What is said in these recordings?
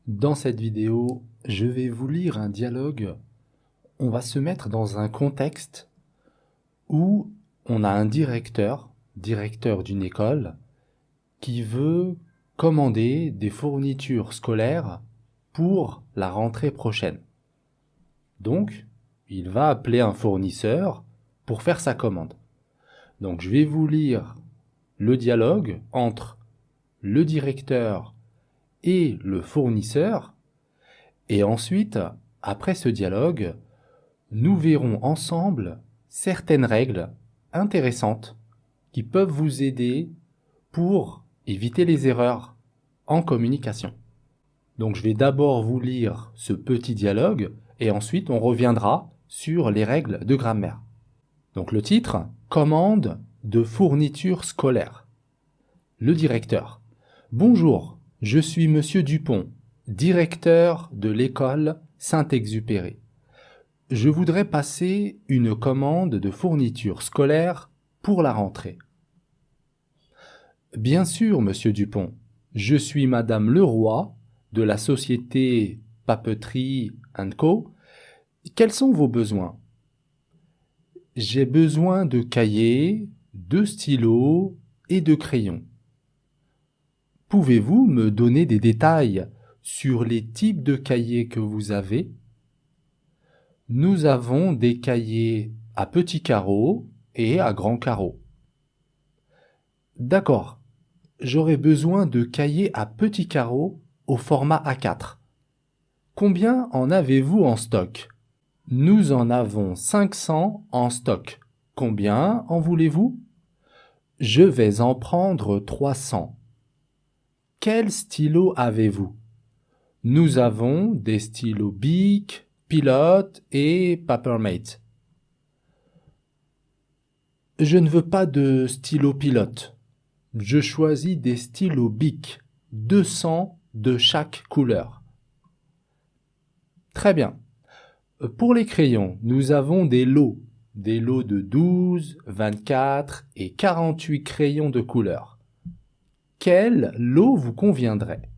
Dans cette vidéo, je vais vous lire un dialogue. On va se mettre dans un contexte où on a un directeur d'une école, qui veut commander des fournitures scolaires pour la rentrée prochaine. Donc, il va appeler un fournisseur pour faire sa commande. Donc, je vais vous lire le dialogue entre le directeur et le fournisseur. Et ensuite, après ce dialogue, nous verrons ensemble certaines règles intéressantes qui peuvent vous aider pour éviter les erreurs en communication. Donc je vais d'abord vous lire ce petit dialogue et ensuite on reviendra sur les règles de grammaire. Donc le titre, commande de fournitures scolaires. Le directeur. Bonjour, je suis Monsieur Dupont, directeur de l'école Saint-Exupéry. Je voudrais passer une commande de fournitures scolaires pour la rentrée. Bien sûr, Monsieur Dupont, je suis Madame Leroy de la société Papeterie & Co. Quels sont vos besoins? J'ai besoin de cahiers, de stylos et de crayons. Pouvez-vous me donner des détails sur les types de cahiers que vous avez? Nous avons des cahiers à petits carreaux et à grands carreaux. D'accord, j'aurais besoin de cahiers à petits carreaux au format A4. Combien en avez-vous en stock? Nous en avons 500 en stock. Combien en voulez-vous? Je vais en prendre 300. Quel stylo avez-vous? Nous avons des stylos Bic, Pilot et Papermate. Je ne veux pas de stylo Pilot. Je choisis des stylos Bic, 200 de chaque couleur. Très bien. Pour les crayons, nous avons des lots de 12, 24 et 48 crayons de couleur. Quel lot vous conviendrait?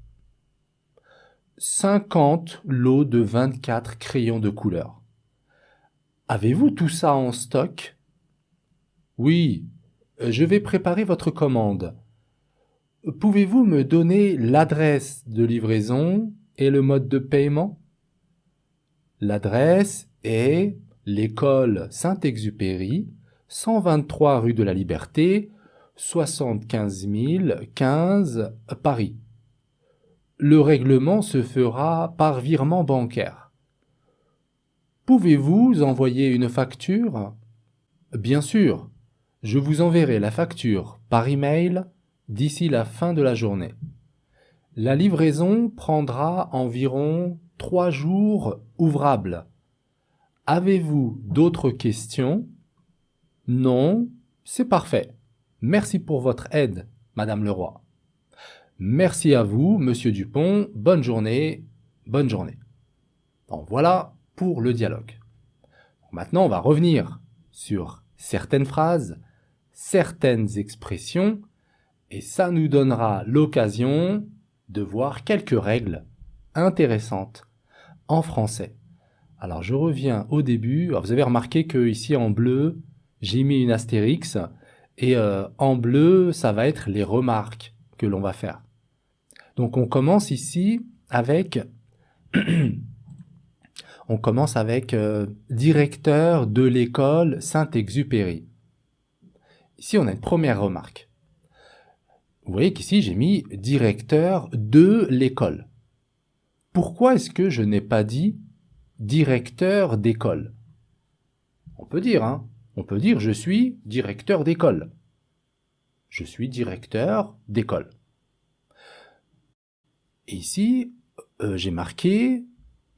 50 lots de 24 crayons de couleur. Avez-vous tout ça en stock? Oui, je vais préparer votre commande. Pouvez-vous me donner l'adresse de livraison et le mode de paiement? L'adresse est l'école Saint-Exupéry, 123 rue de la Liberté, 75 015 Paris. Le règlement se fera par virement bancaire. Pouvez-vous envoyer une facture? Bien sûr, je vous enverrai la facture par email d'ici la fin de la journée. La livraison prendra environ 3 jours ouvrables. Avez-vous d'autres questions? Non, c'est parfait. Merci pour votre aide, Madame Leroy. Merci à vous, Monsieur Dupont. Bonne journée, bonne journée. Donc voilà pour le dialogue. Maintenant, on va revenir sur certaines phrases, certaines expressions, et ça nous donnera l'occasion de voir quelques règles intéressantes en français. Alors je reviens au début. Alors, vous avez remarqué que ici en bleu, j'ai mis une astérix et en bleu, ça va être les remarques que l'on va faire. Donc on commence ici avec directeur de l'école Saint-Exupéry. Ici on a une première remarque. Vous voyez qu'ici j'ai mis directeur de l'école. Pourquoi est-ce que je n'ai pas dit directeur d'école? On peut dire, je suis directeur d'école. Je suis directeur d'école. Et ici, j'ai marqué,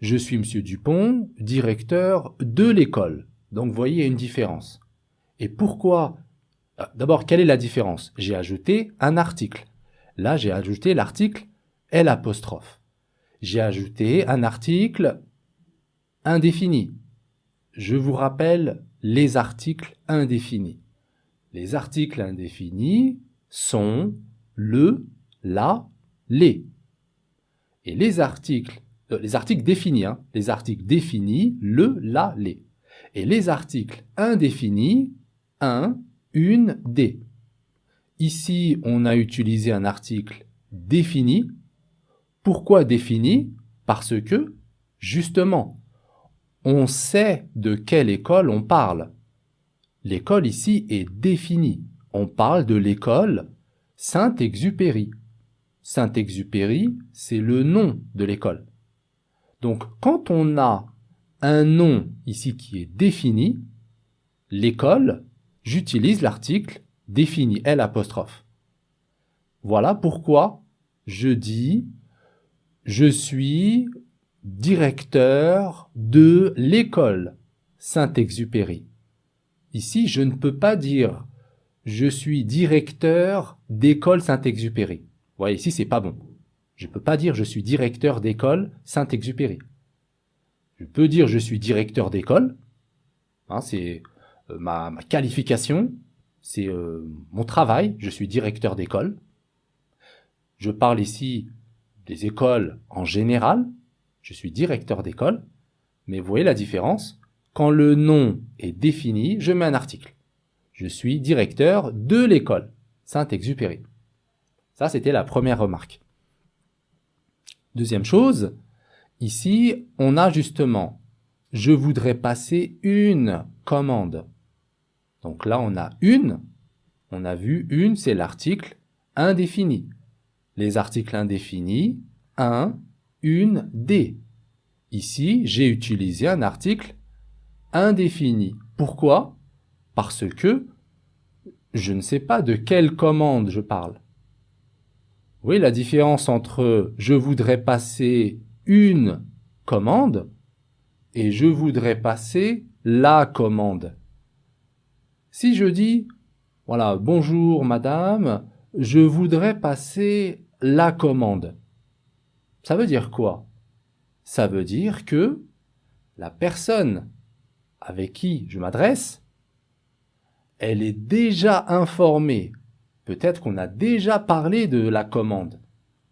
je suis Monsieur Dupont, directeur de l'école. Donc, vous voyez, il y a une différence. Et pourquoi? D'abord, quelle est la différence? J'ai ajouté un article. Là, j'ai ajouté l'article L'. J'ai ajouté un article indéfini. Je vous rappelle les articles indéfinis. Les articles indéfinis sont le, la, les. Et les articles définis, hein, les articles définis, le, la, les. Et les articles indéfinis, un, une, des. Ici, on a utilisé un article défini. Pourquoi défini? Parce que, justement, on sait de quelle école on parle. L'école ici est définie. On parle de l'école Saint-Exupéry. Saint-Exupéry, c'est le nom de l'école. Donc, quand on a un nom ici qui est défini, l'école, j'utilise l'article défini, L'. Voilà pourquoi je dis « Je suis directeur de l'école Saint-Exupéry ». Ici, je ne peux pas dire « Je suis directeur d'école Saint-Exupéry ». Vous voyez, ici, c'est pas bon. Je ne peux pas dire « Je suis directeur d'école Saint-Exupéry ». Je peux dire « Je suis directeur d'école ». Hein, c'est ma qualification, c'est mon travail, je suis directeur d'école. Je parle ici des écoles en général, je suis directeur d'école, mais vous voyez la différence, quand le nom est défini, je mets un article. Je suis directeur de l'école Saint-Exupéry. Ça, c'était la première remarque. Deuxième chose, ici, on a justement « Je voudrais passer une commande ». Donc là, on a une, on a vu une, c'est l'article indéfini. Les articles indéfinis, un, une, des. Ici, j'ai utilisé un article indéfini. Pourquoi? Parce que je ne sais pas de quelle commande je parle. Vous voyez la différence entre « je voudrais passer une commande » et « je voudrais passer la commande ». Si je dis, voilà, bonjour madame, je voudrais passer la commande. Ça veut dire quoi? Ça veut dire que la personne avec qui je m'adresse, elle est déjà informée. Peut-être qu'on a déjà parlé de la commande.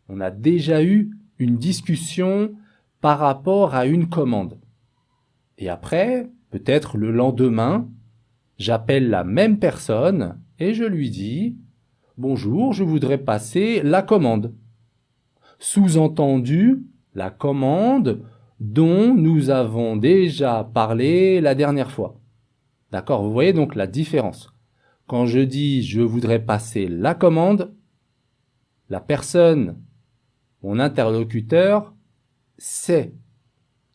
On a déjà eu une discussion par rapport à une commande. Et après, peut-être le lendemain, j'appelle la même personne et je lui dis « Bonjour, je voudrais passer la commande ». Sous-entendu, la commande dont nous avons déjà parlé la dernière fois. D'accord? Vous voyez donc la différence. Quand je dis « je voudrais passer la commande », la personne, mon interlocuteur, sait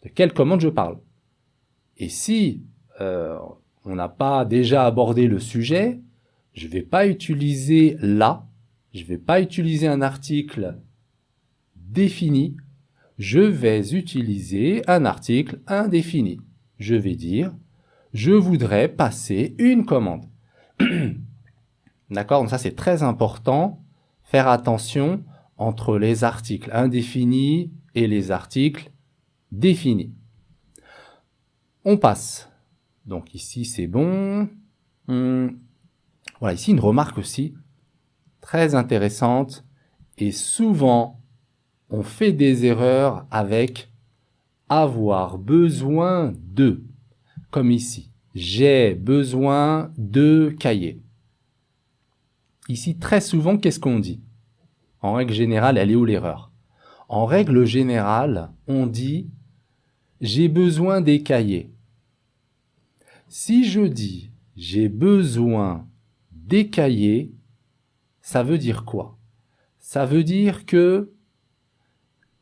de quelle commande je parle. Et si on n'a pas déjà abordé le sujet, je ne vais pas utiliser « la », je ne vais pas utiliser un article défini, je vais utiliser un article indéfini. Je vais dire « je voudrais passer une commande ». D'accord? Donc ça, c'est très important. Faire attention entre les articles indéfinis et les articles définis. On passe. Donc ici, c'est bon. Voilà, ici, une remarque aussi très intéressante. Et souvent, on fait des erreurs avec « avoir besoin de ». Comme ici, « j'ai besoin de cahiers ». Ici, très souvent, qu'est-ce qu'on dit? En règle générale, elle est où l'erreur? En règle générale, on dit « j'ai besoin des cahiers ». Si je dis « j'ai besoin des cahiers », ça veut dire quoi? Ça veut dire que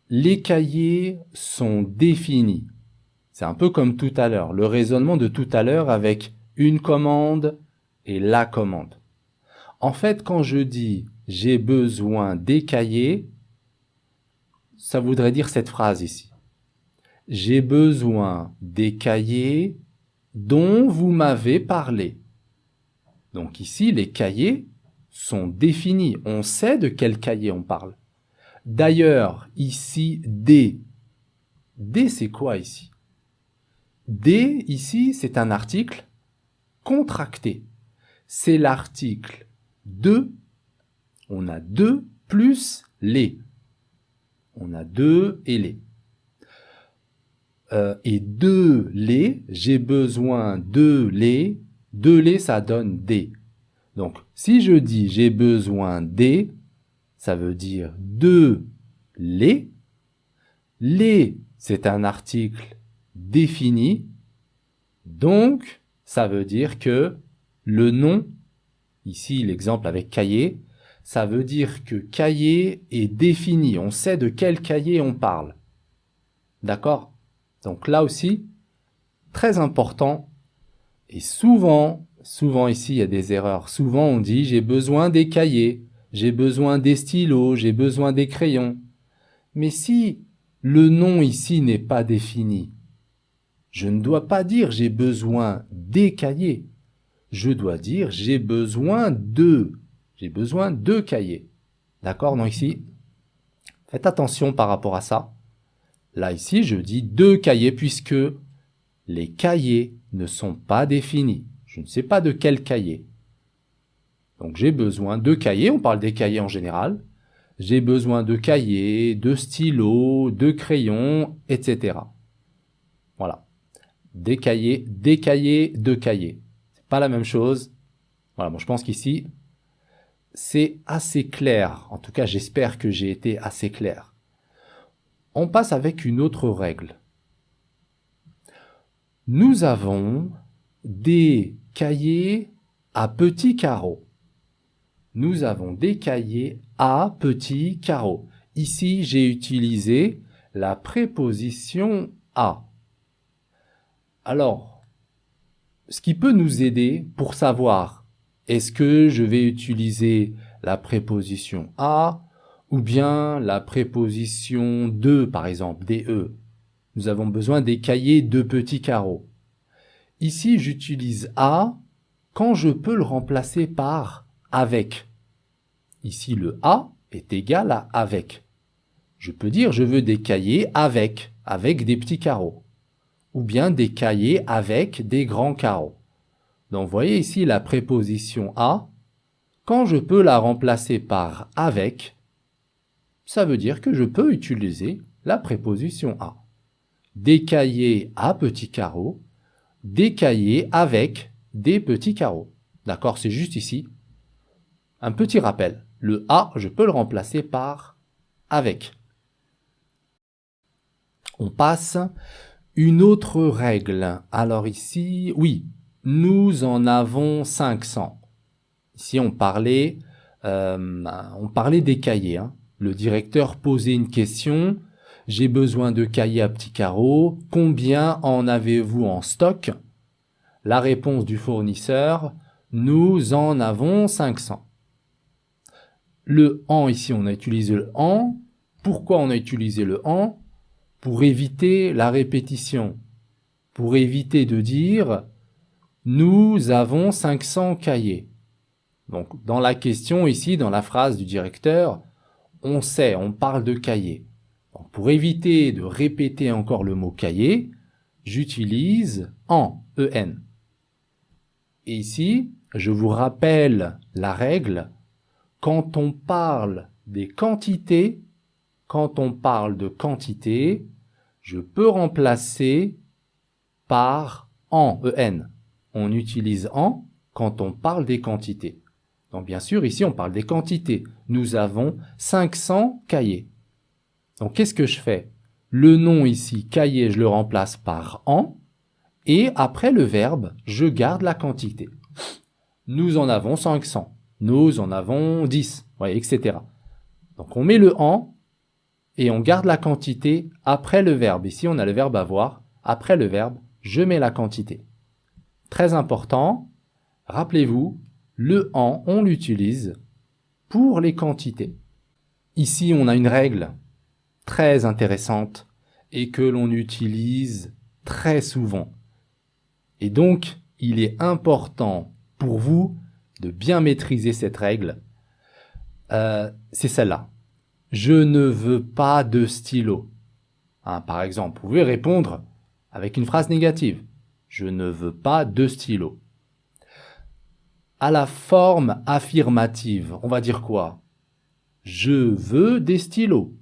les cahiers sont définis. C'est un peu comme tout à l'heure, le raisonnement de tout à l'heure avec une commande et la commande. En fait, quand je dis « j'ai besoin des cahiers », ça voudrait dire cette phrase ici. « J'ai besoin des cahiers dont vous m'avez parlé ». Donc ici, les cahiers sont définis. On sait de quel cahier on parle. D'ailleurs, ici, des. Des, c'est quoi ici? Des, ici, c'est un article contracté. C'est l'article de, on a de plus les. On a 2 et les. Et 2 les, j'ai besoin de les. 2 les, ça donne des. Donc, si je dis j'ai besoin des, ça veut dire 2 les. Les, c'est un article défini. Donc, ça veut dire que le nom, ici l'exemple avec cahier, ça veut dire que cahier est défini. On sait de quel cahier on parle. D'accord? Donc là aussi, très important. Et souvent ici, il y a des erreurs. Souvent, on dit j'ai besoin des cahiers, j'ai besoin des stylos, j'ai besoin des crayons. Mais si le nom ici n'est pas défini, je ne dois pas dire j'ai besoin des cahiers. Je dois dire j'ai besoin de. J'ai besoin de cahiers. D'accord? Donc ici, faites attention par rapport à ça. Là, ici, je dis 2 cahiers puisque les cahiers ne sont pas définis. Je ne sais pas de quel cahier. Donc, j'ai besoin de cahiers. On parle des cahiers en général. J'ai besoin de cahiers, de stylos, de crayons, etc. Voilà. Des cahiers, de cahiers. C'est pas la même chose. Voilà, bon, je pense qu'ici, c'est assez clair. En tout cas, j'espère que j'ai été assez clair. On passe avec une autre règle. Nous avons des cahiers à petits carreaux. Nous avons des cahiers à petits carreaux. Ici, j'ai utilisé la préposition à. Alors, ce qui peut nous aider pour savoir est-ce que je vais utiliser la préposition à ou bien la préposition de, par exemple, de. Nous avons besoin des cahiers de petits carreaux. Ici, j'utilise à quand je peux le remplacer par avec. Ici, le à est égal à avec. Je peux dire je veux des cahiers avec des petits carreaux. Ou bien des cahiers avec des grands carreaux. Donc, vous voyez ici la préposition à. Quand je peux la remplacer par avec, ça veut dire que je peux utiliser la préposition à. Des cahiers à petits carreaux, des cahiers avec des petits carreaux. D'accord? C'est juste ici un petit rappel. Le à, je peux le remplacer par avec. On passe une autre règle. Alors ici, oui, nous en avons 500. Ici, on parlait des cahiers. Hein. Le directeur posait une question. J'ai besoin de cahiers à petits carreaux. Combien en avez-vous en stock? La réponse du fournisseur, nous en avons 500. Le en, ici, on a utilisé le en. Pourquoi on a utilisé le en? Pour éviter la répétition. Pour éviter de dire, nous avons 500 cahiers. Donc, dans la question ici, dans la phrase du directeur, on sait, on parle de cahier. Donc, pour éviter de répéter encore le mot cahier, j'utilise en, en. Et ici, je vous rappelle la règle, quand on parle des quantités, quand on parle de quantité, je peux remplacer par en, en. On utilise en quand on parle des quantités. Donc bien sûr, ici, on parle des quantités. Nous avons 500 cahiers. Donc qu'est-ce que je fais? Le nom ici, cahier, je le remplace par en. Et après le verbe, je garde la quantité. Nous en avons 500. Nous en avons 10, ouais, etc. Donc on met le en et on garde la quantité après le verbe. Ici, on a le verbe avoir. Après le verbe, je mets la quantité. Très important, rappelez-vous, le en, on l'utilise pour les quantités. Ici, on a une règle très intéressante et que l'on utilise très souvent. Et donc, il est important pour vous de bien maîtriser cette règle. C'est celle-là. Je ne veux pas de stylo. Hein, par exemple, vous pouvez répondre avec une phrase négative. Je ne veux pas de stylo. À la forme affirmative, on va dire quoi? Je veux des stylos.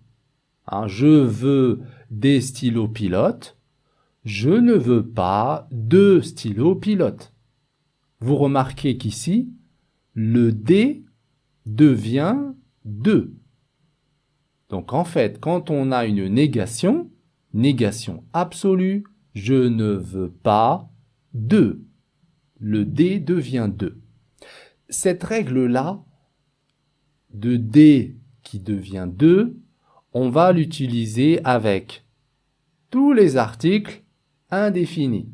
Hein, je veux des stylos pilotes. Je ne veux pas de stylos pilotes. Vous remarquez qu'ici, le D devient 2. Donc en fait, quand on a une négation, négation absolue, je ne veux pas de. Le D devient 2. Cette règle-là, de D qui devient 2, on va l'utiliser avec tous les articles indéfinis.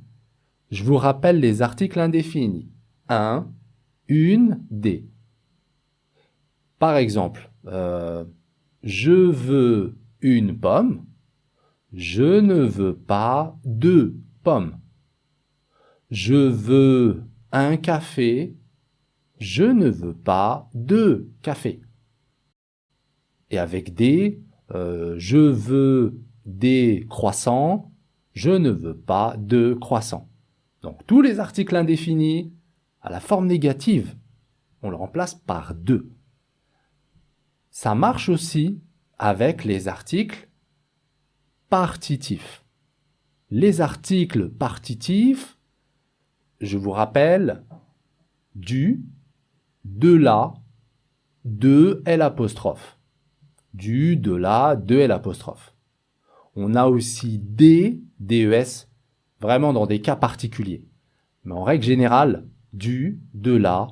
Je vous rappelle les articles indéfinis. Un, une, des. Par exemple, je veux une pomme. Je ne veux pas deux pommes. Je veux un café. Je ne veux pas deux cafés. Et avec des, je veux des croissants. Je ne veux pas de croissants. Donc tous les articles indéfinis à la forme négative, on le remplace par 2. Ça marche aussi avec les articles partitifs. Les articles partitifs, je vous rappelle, du, de la, de l'apostrophe. Du, de la, de l'apostrophe. On a aussi des, des, vraiment dans des cas particuliers. Mais en règle générale, du, de la,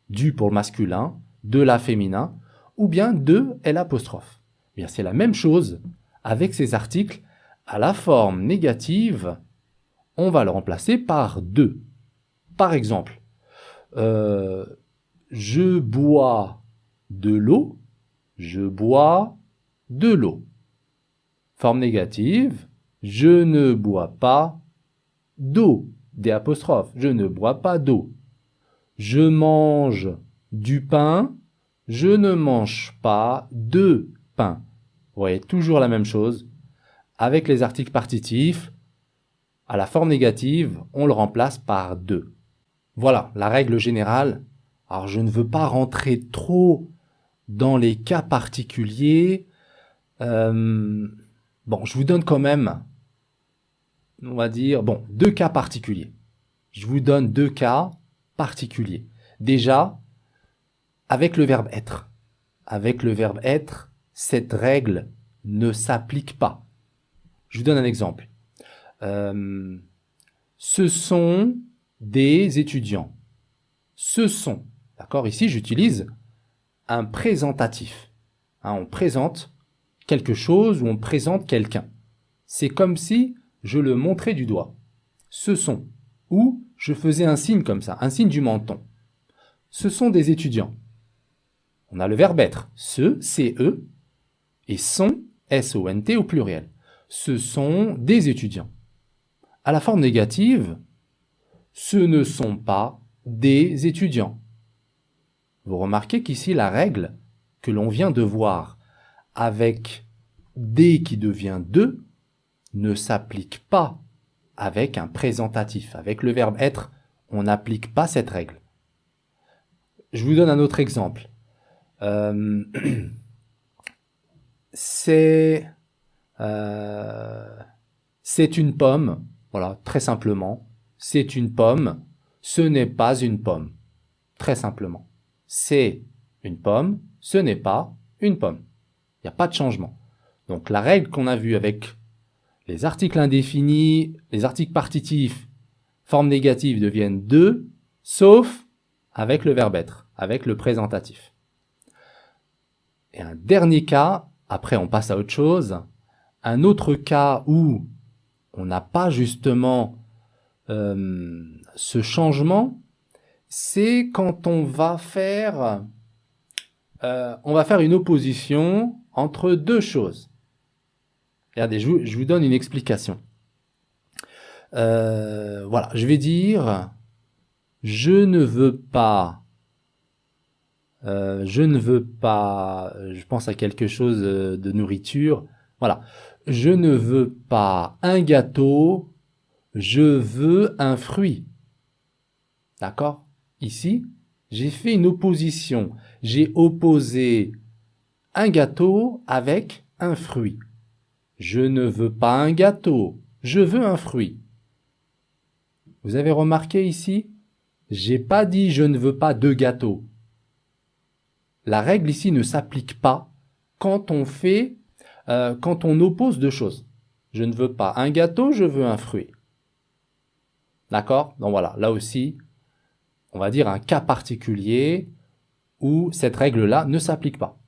du pour le masculin, de la féminin, ou bien de l'apostrophe. Bien, c'est la même chose avec ces articles à la forme négative, on va le remplacer par 2. Par exemple, je bois de l'eau, je bois de l'eau. Forme négative, je ne bois pas d'eau, des apostrophes, je ne bois pas d'eau. Je mange du pain, je ne mange pas de pain. Vous voyez, toujours la même chose. Avec les articles partitifs, à la forme négative, on le remplace par 2. Voilà, la règle générale. Alors, je ne veux pas rentrer trop dans les cas particuliers. Bon, je vous donne quand même, on va dire, 2 cas particuliers. Je vous donne 2 cas particulier. Déjà, avec le verbe être. Avec le verbe être, cette règle ne s'applique pas. Je vous donne un exemple. Ce sont des étudiants. Ce sont. D'accord? Ici, j'utilise un présentatif. Hein, on présente quelque chose ou on présente quelqu'un. C'est comme si je le montrais du doigt. Ce sont. Ou je faisais un signe comme ça, un signe du menton. Ce sont des étudiants. On a le verbe être, ce, C-E, et sont, S-O-N-T au pluriel. Ce sont des étudiants. À la forme négative, ce ne sont pas des étudiants. Vous remarquez qu'ici, la règle que l'on vient de voir avec des qui devient de ne s'applique pas avec un présentatif. Avec le verbe être, on n'applique pas cette règle. Je vous donne un autre exemple. C'est une pomme. Voilà, très simplement. C'est une pomme. Ce n'est pas une pomme. Très simplement. C'est une pomme. Ce n'est pas une pomme. Il n'y a pas de changement. Donc la règle qu'on a vue avec les articles indéfinis, les articles partitifs, forme négative deviennent 2, sauf avec le verbe être, avec le présentatif. Et un dernier cas, après on passe à autre chose, un autre cas où on n'a pas justement ce changement, c'est quand on va faire une opposition entre deux choses. Regardez, je vous donne une explication. Voilà, je vais dire je ne veux pas, je pense à quelque chose de nourriture. Voilà, je ne veux pas un gâteau, je veux un fruit. D'accord? Ici, j'ai fait une opposition. J'ai opposé un gâteau avec un fruit. Je ne veux pas un gâteau, je veux un fruit. Vous avez remarqué ici? J'ai pas dit je ne veux pas de gâteau. La règle ici ne s'applique pas quand quand on oppose deux choses. Je ne veux pas un gâteau, je veux un fruit. D'accord? Donc voilà, là aussi, on va dire un cas particulier où cette règle-là ne s'applique pas.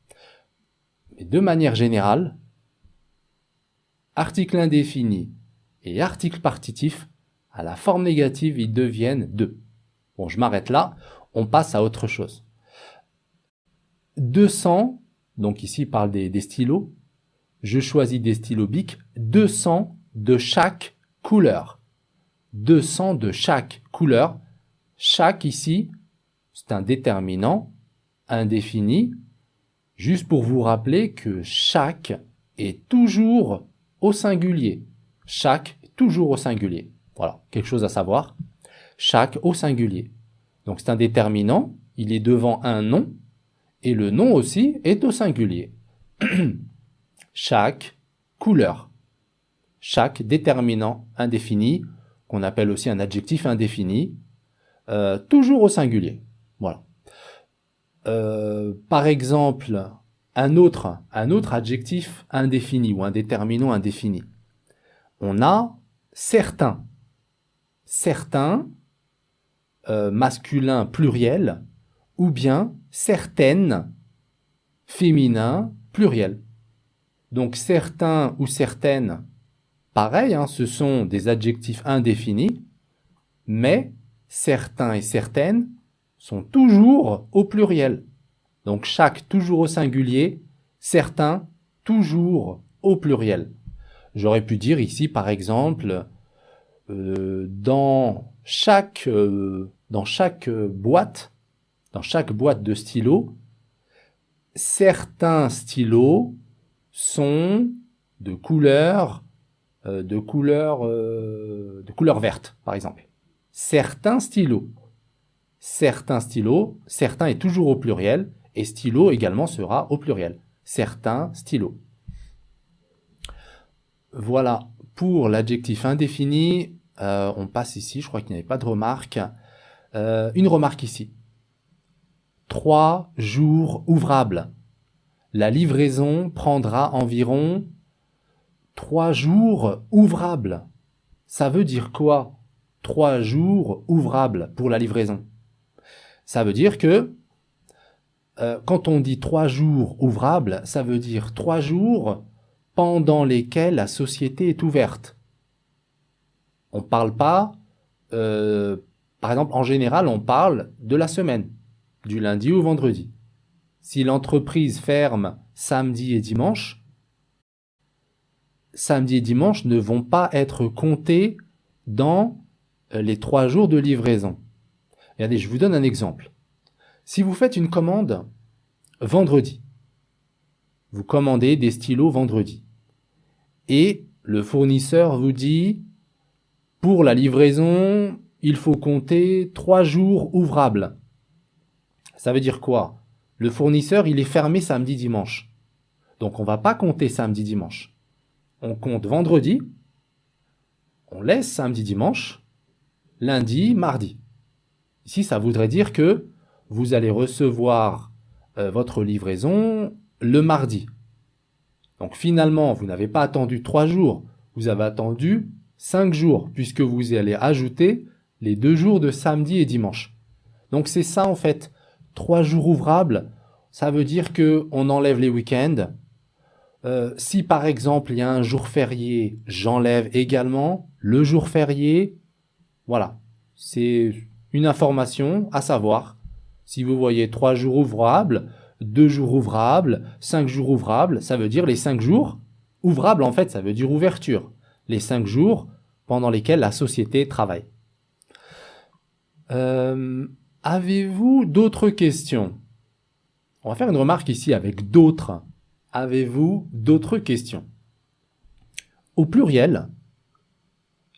Mais de manière générale, article indéfini et article partitif, à la forme négative, ils deviennent deux. Bon, je m'arrête là, on passe à autre chose. 200, donc ici il parle des stylos, je choisis des stylos Bic, 200 de chaque couleur. 200 de chaque couleur. Chaque ici, c'est un déterminant indéfini, juste pour vous rappeler que chaque est toujours au singulier. Chaque est toujours au singulier. Voilà, quelque chose à savoir. Chaque au singulier. Donc c'est un déterminant, il est devant un nom, et le nom aussi est au singulier. Chaque couleur. Chaque déterminant indéfini, qu'on appelle aussi un adjectif indéfini, toujours au singulier. Voilà. Par exemple, un autre adjectif indéfini ou un déterminant indéfini. On a certains. Certains, masculin pluriel, ou bien certaines, féminin pluriel. Donc certains ou certaines, pareil, hein, ce sont des adjectifs indéfinis, mais certains et certaines sont toujours au pluriel. Donc chaque toujours au singulier, certains toujours au pluriel. J'aurais pu dire ici par exemple, dans chaque boîte de stylos, certains stylos sont de couleur verte, par exemple. Certains stylos, certains est toujours au pluriel, et stylo également sera au pluriel. Certains stylos. Voilà pour l'adjectif indéfini. On passe ici, je crois qu'il n'y avait pas de remarque. Une remarque ici. 3 jours ouvrables. La livraison prendra environ 3 jours ouvrables. Ça veut dire quoi? 3 jours ouvrables pour la livraison. Ça veut dire que quand on dit 3 jours ouvrables, ça veut dire 3 jours pendant lesquels la société est ouverte. On ne parle pas, par exemple, en général, on parle de la semaine, du lundi au vendredi. Si l'entreprise ferme samedi et dimanche ne vont pas être comptés dans les 3 jours de livraison. Regardez, je vous donne un exemple. Si vous faites une commande vendredi, vous commandez des stylos vendredi, et le fournisseur vous dit, pour la livraison, il faut compter 3 jours ouvrables. Ça veut dire quoi? Le fournisseur, il est fermé samedi-dimanche. Donc on ne va pas compter samedi-dimanche. On compte vendredi, on laisse samedi-dimanche, lundi, mardi. Ici, ça voudrait dire que vous allez recevoir votre livraison le mardi. Donc finalement, vous n'avez pas attendu 3 jours, vous avez attendu 5 jours, puisque vous allez ajouter les 2 jours de samedi et dimanche. Donc c'est ça en fait, 3 jours ouvrables, ça veut dire qu'on enlève les week-ends. Si par exemple il y a un jour férié, j'enlève également le jour férié. Voilà, c'est une information à savoir. Si vous voyez 3 jours ouvrables, 2 jours ouvrables, 5 jours ouvrables, ça veut dire les 5 jours. Ouvrables en fait, ça veut dire ouverture. Les 5 jours pendant lesquels la société travaille. Avez-vous d'autres questions? On va faire une remarque ici avec d'autres. Avez-vous d'autres questions? Au pluriel,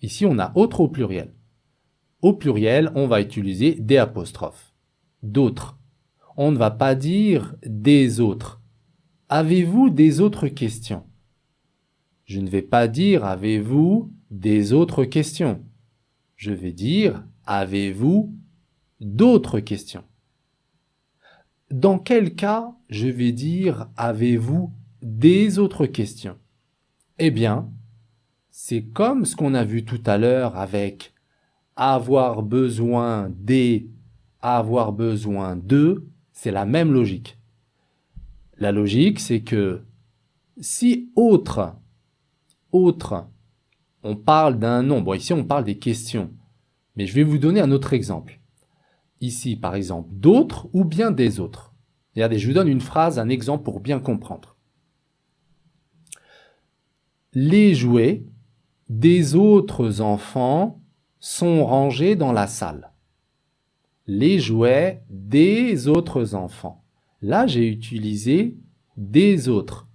ici on a autre au pluriel. Au pluriel, on va utiliser des apostrophes. D'autres. On ne va pas dire des autres. Avez-vous des autres questions? Je ne vais pas dire « Avez-vous des autres questions ?» Je vais dire « Avez-vous d'autres questions ?» Dans quel cas je vais dire « Avez-vous des autres questions ?» Eh bien, c'est comme ce qu'on a vu tout à l'heure avec « avoir besoin des »,« avoir besoin de », c'est la même logique. La logique, c'est que si autre, on parle d'un nom. Bon, ici, on parle des questions. Mais je vais vous donner un autre exemple. Ici, par exemple, d'autres ou bien des autres. Regardez, je vous donne une phrase, un exemple pour bien comprendre. Les jouets des autres enfants sont rangés dans la salle. Les jouets des autres enfants. Là, j'ai utilisé des autres.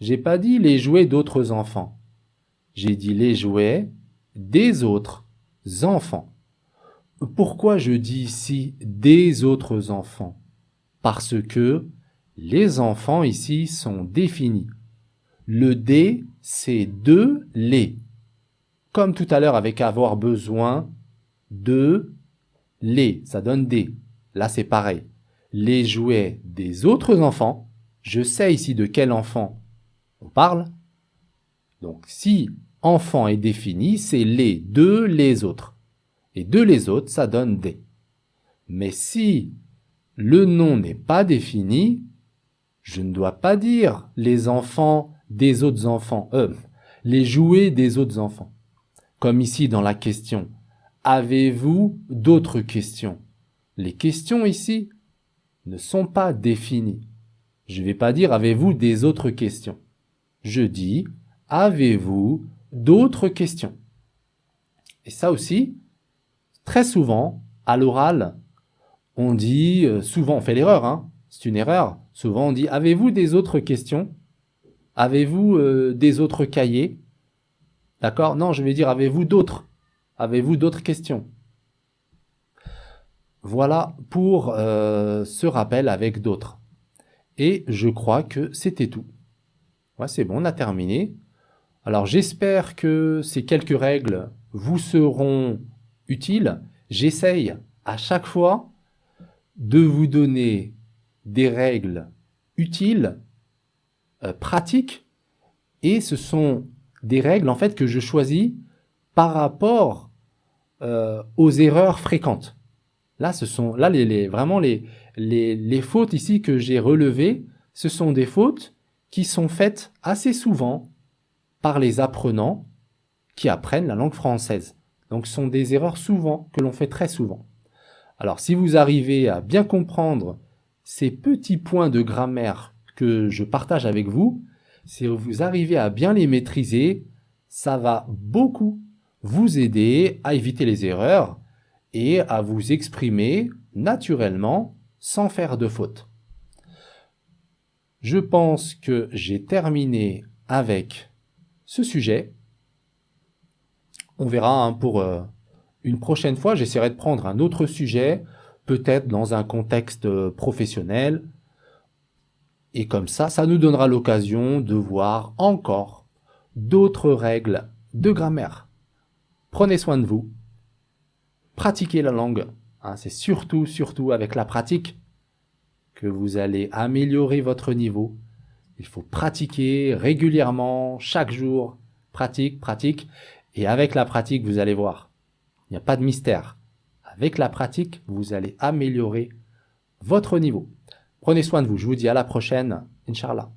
J'ai pas dit les jouets d'autres enfants. J'ai dit les jouets des autres enfants. Pourquoi je dis ici des autres enfants? Parce que les enfants ici sont définis. Le des, c'est de les. Comme tout à l'heure avec avoir besoin de les, ça donne des. Là, c'est pareil. Les jouets des autres enfants, je sais ici de quel enfant on parle. Donc, si enfant est défini, c'est les, de les autres. Et de les autres, ça donne des. Mais si le nom n'est pas défini, je ne dois pas dire les enfants des autres enfants, les jouets des autres enfants. Comme ici dans la question, avez-vous d'autres questions? Les questions ici ne sont pas définies. Je ne vais pas dire avez-vous des autres questions. Je dis avez-vous d'autres questions? Et ça aussi, très souvent, à l'oral, on dit, souvent on fait l'erreur, hein, c'est une erreur, souvent on dit avez-vous des autres questions? Avez-vous des autres cahiers? D'accord? Non, je vais dire avez-vous d'autres? Avez-vous d'autres questions? Voilà pour ce rappel avec d'autres. Et je crois que c'était tout. Ouais, c'est bon, on a terminé. Alors j'espère que ces quelques règles vous seront utiles. J'essaye à chaque fois de vous donner des règles utiles, pratiques, et ce sont des règles en fait que je choisis par rapport aux erreurs fréquentes. Là, ce sont vraiment les fautes ici que j'ai relevées, ce sont des fautes qui sont faites assez souvent par les apprenants qui apprennent la langue française. Donc, ce sont des erreurs souvent que l'on fait très souvent. Alors, si vous arrivez à bien comprendre ces petits points de grammaire que je partage avec vous, si vous arrivez à bien les maîtriser, ça va beaucoup vous aider à éviter les erreurs et à vous exprimer naturellement sans faire de faute. Je pense que j'ai terminé avec ce sujet. On verra hein, pour une prochaine fois, j'essaierai de prendre un autre sujet, peut-être dans un contexte professionnel. Et comme ça nous donnera l'occasion de voir encore d'autres règles de grammaire. Prenez soin de vous. Pratiquez la langue. Hein, c'est surtout avec la pratique que vous allez améliorer votre niveau. Il faut pratiquer régulièrement, chaque jour. Pratique. Et avec la pratique, vous allez voir. Il n'y a pas de mystère. Avec la pratique, vous allez améliorer votre niveau. Prenez soin de vous. Je vous dis à la prochaine. Inch'Allah.